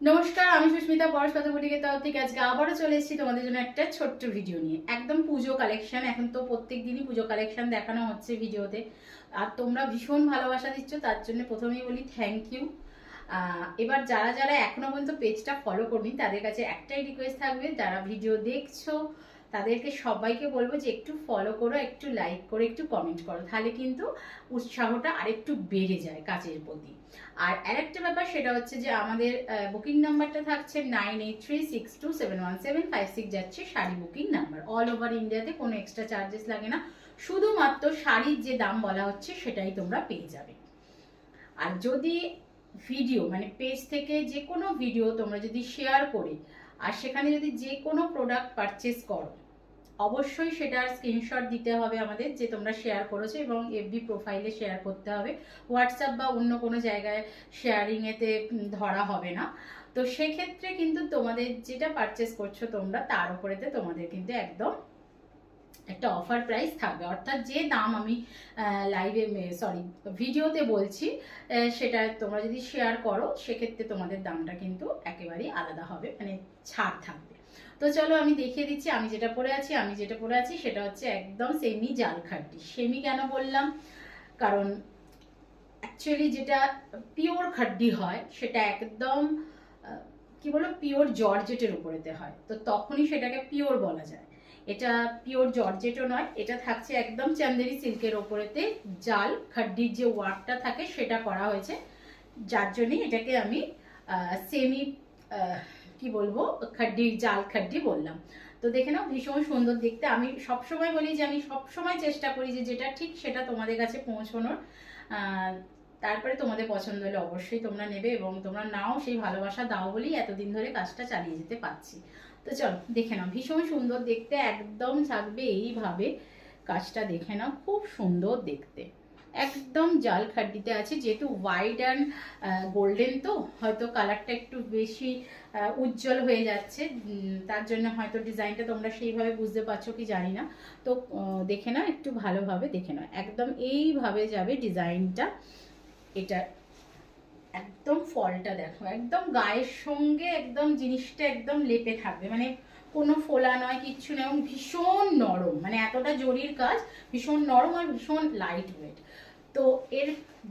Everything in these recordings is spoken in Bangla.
নমস্কার, আমি সুস্মিতা পরশপাতা বুটিকের তরফ থেকে আজকে আবারও চলে এসেছি তোমাদের জন্য একটা ছোট্ট ভিডিও নিয়ে। একদম পুজো কালেকশন। এখন তো প্রত্যেক দিনই পুজো কালেকশন দেখানো হচ্ছে ভিডিওতে, আর তোমরা ভীষণ ভালোবাসা দিচ্ছ, তার জন্য প্রথমেই বলি থ্যাংক ইউ। এবার যারা যারা এখনো পর্যন্ত পেজটা ফলো করনি তাদের কাছে একটাই রিকোয়েস্ট থাকবে, যারা ভিডিও দেখছো তাদেরকে সবাইকে বলবো যে একটু ফলো করো, একটু লাইক করো, একটু কমেন্ট করো, তাহলে কিন্তু উৎসাহটা আরেকটু বেড়ে যায় কাজের প্রতি। আর আরেকটা ব্যাপার সেটা হচ্ছে যে আমাদের বুকিং নাম্বারটা থাকছে 9836271756, যাচ্ছে sari booking number. All over ইন্ডিয়াতে কোনো এক্সট্রা চার্জেস লাগে না, শুধুমাত্র শাড়ির যে দাম বলা হচ্ছে সেটাই তোমরা পেয়ে যাবে। আর যদি ভিডিও মানে পেজ থেকে যে কোনো ভিডিও তোমরা যদি শেয়ার করে আর সেখানে যদি যে কোনো প্রোডাক্ট পারচেস করো, অবশ্যই সেটার স্ক্রিনশট দিতে হবে আমাদের যে তোমরা শেয়ার করেছো, এবং এফবি প্রোফাইলে শেয়ার করতে হবে। হোয়াটসঅ্যাপ বা অন্য কোনো জায়গায় শেয়ারিংয়েতে ধরা হবে না। তো সেক্ষেত্রে কিন্তু তোমাদের যেটা পারচেস করছো তোমরা, তার উপরেতে তোমাদের কিন্তু একদম একটা অফার প্রাইস থাকবে। অর্থাৎ যে দাম আমি লাইভে ভিডিওতে বলছি, সেটা তোমরা যদি শেয়ার করো সেক্ষেত্রে তোমাদের দামটা কিন্তু একেবারেই আলাদা হবে, মানে ছাড় থাকবে। তো চলো আমি দেখিয়ে দিচ্ছি আমি যেটা পরে আছি সেটা হচ্ছে একদম সেমি জাল খাড্ডি। সেমি কেন বললাম, কারণ অ্যাকচুয়ালি যেটা পিওর খাড্ডি হয় সেটা একদম কি বলো পিওর জর্জেটের উপরেতে হয়, তো তখনই সেটাকে পিওর বলা যায়। এটা পিওর জর্জেটও নয়, এটা থাকছে একদম চান্দেরি সিল্কের ওপরেতে জাল খাড্ডির যে ওয়ার্কটা থাকে সেটা করা হয়েছে, যার জন্যে এটাকে আমি সেমি কি বলবো খাড্ডির জাল খাড্ডি বললাম। তো দেখে নাও ভীষণ সুন্দর দেখতে। আমি সবসময় বলি যে আমি সবসময় চেষ্টা করি যে যেটা ঠিক সেটা তোমাদের কাছে পৌঁছানোর। তারপরে তোমাদের পছন্দ হলে অবশ্যই তোমরা নেবে, এবং তোমরা নাও সেই ভালোবাসা দাও বলেই এতদিন ধরে কাজটা চালিয়ে যেতে পারছি। তো চলো দেখে নাও, ভীষণ সুন্দর দেখতে একদম থাকবে এইভাবে। কাজটা দেখে নাও, খুব সুন্দর দেখতে, একদম জাল খাড্ডিতে আছে। যেহেতু হোয়াইট অ্যান্ড গোল্ডেন, তো হয়তো কালারটা একটু বেশি উজ্জ্বল হয়ে যাচ্ছে, তার জন্য হয়তো ডিজাইনটা তোমরা সেইভাবে বুঝতে পারছো কি জানি না। তো দেখে নাও, একটু ভালোভাবে দেখে নাও, একদম এইভাবে যাবে ডিজাইনটা। এটা একদম ফলটা দেখো, একদম গায়ের সঙ্গে একদম জিনিসটা একদম লেপে থাকবে, মানে কোনো ফোলা নয়, কিচ্ছু নয়, এবং ভীষণ নরম, মানে এতটা জরির কাজ, ভীষণ নরম আর ভীষণ লাইট ওয়েট। তো এর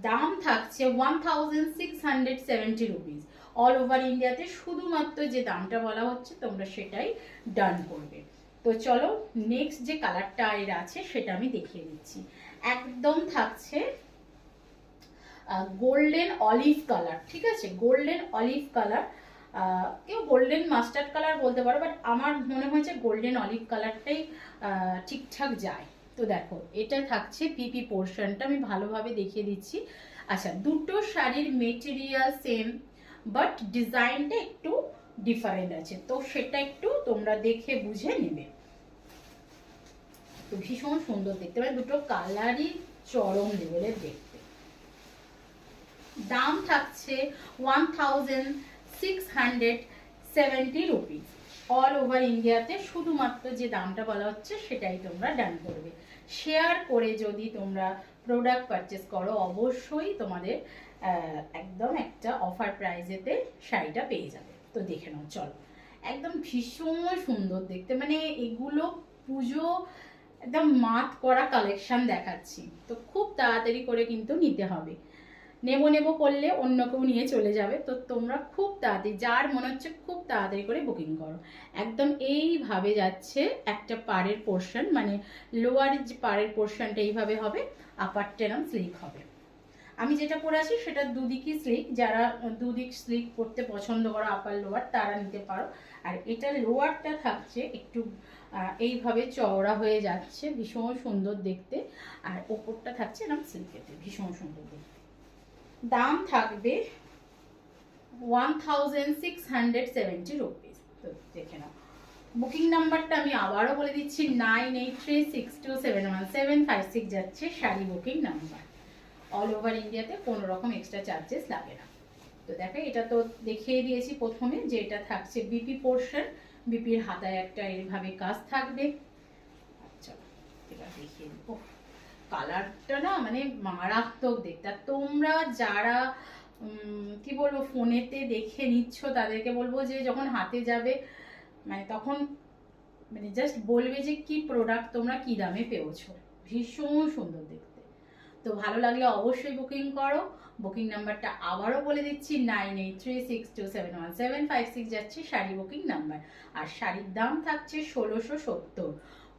দাম থাকছে 1670 রুপিস অল ওভার ইন্ডিয়াতে। শুধুমাত্র যে দামটা বলা হচ্ছে তোমরা সেটাই ডান করবে। তো চলো নেক্সট যে কালারটা এর আছে সেটা আমি দেখিয়ে দিচ্ছি। একদম থাকছে গোল্ডেন অলিভ কালার, ঠিক আছে, গোল্ডেন অলিভ কালার, কেউ গোল্ডেন মাস্টার্ড কালার বলতে পারো, বাট আমার মনে হয়েছে গোল্ডেন অলিভ কালারটাই ঠিকঠাক যায়। তো দেখো এটা থাকছে পিপি পোর্শনটা, আমি ভালোভাবে দেখিয়ে দিচ্ছি। আচ্ছা, দুটো শাড়ির মেটেরিয়াল সেম, বাট ডিজাইনটা একটু ডিফারেন্ট আছে, তো সেটা একটু তোমরা দেখে বুঝে নেবে। তো ভীষণ সুন্দর দেখতে, মানে দুটো কালারই চরম লেভেলের দেখতে। দাম থাকছে 1670 রুপিস অল ওভার ইন্ডিয়াতে। শুধুমাত্র যে দামটা বলা হচ্ছে সেটাই তোমরা ডান করবে। শেয়ার করে যদি তোমরা প্রোডাক্ট পারচেস করো অবশ্যই তোমাদের একদম একটা অফার প্রাইজেতে শাড়িটা পেয়ে যাবে। তো দেখে নাও চলো, একদম ভীষণ সুন্দর দেখতে, মানে এগুলো পুজো একদম মাত করা কালেকশন দেখাচ্ছি, তো খুব তাড়াতাড়ি করে কিন্তু নিতে হবে। নেবো নেবো করলে অন্য কেউ নিয়ে চলে যাবে, তো তোমরা খুব তাড়াতাড়ি, যার মনে হচ্ছে খুব তাড়াতাড়ি করে বুকিং করো। একদম এইভাবে যাচ্ছে একটা পাড়ের পোর্শন, মানে লোয়ারের যে পাড়ের পোর্শনটা এইভাবে হবে, আপারটা এরম স্লিক হবে। আমি যেটা পরে আছি সেটা দুদিকই স্লিক, যারা দুদিক স্লিক পরতে পছন্দ করো আপার লোয়ার তারা নিতে পারো। আর এটা লোয়ারটা থাকছে একটু এইভাবে চওড়া হয়ে যাচ্ছে, ভীষণ সুন্দর দেখতে। আর ওপরটা থাকছে এরকম সিল্কেতে, ভীষণ সুন্দর দেখতে। দাম থাকবে 1670 রুপিস। তো দেখে নাও, বুকিং নাম্বারটা আমি আবারও বলে দিচ্ছি 9836271756, যাচ্ছে sari booking number. All over ইন্ডিয়াতে কোনো রকম এক্সট্রা চার্জেস লাগে না। তো দেখো এটা তো দেখিয়ে দিয়েছি প্রথমে যে এটা থাকছে বিপি পোর্শন, বিপির হাতায় একটা এইভাবে কাজ থাকবে। আচ্ছা এবার দেখিয়ে দিই, কালারটা না মানে মারাত্মক দেখতে। তোমরা যারা কি বলবো, ফোনেতে দেখে নিচ্ছ তাদেরকে বলবো যে যখন হাতে যাবে মানে তখন মানে জাস্ট বলবে যে কি প্রোডাক্ট তোমরা কি দামে পেয়েছো, ভীষণ সুন্দর দেখতে। তো ভালো লাগলে অবশ্যই বুকিং করো। বুকিং নাম্বারটা আবারও বলে দিচ্ছি, 9836271756 যাচ্ছে শাড়ি বুকিং নাম্বার। আর শাড়ির দাম থাকছে 1670,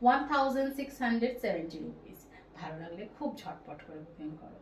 1670 রুপিস। ভালো লাগলে খুব ঝটপট করে বুকিং করো।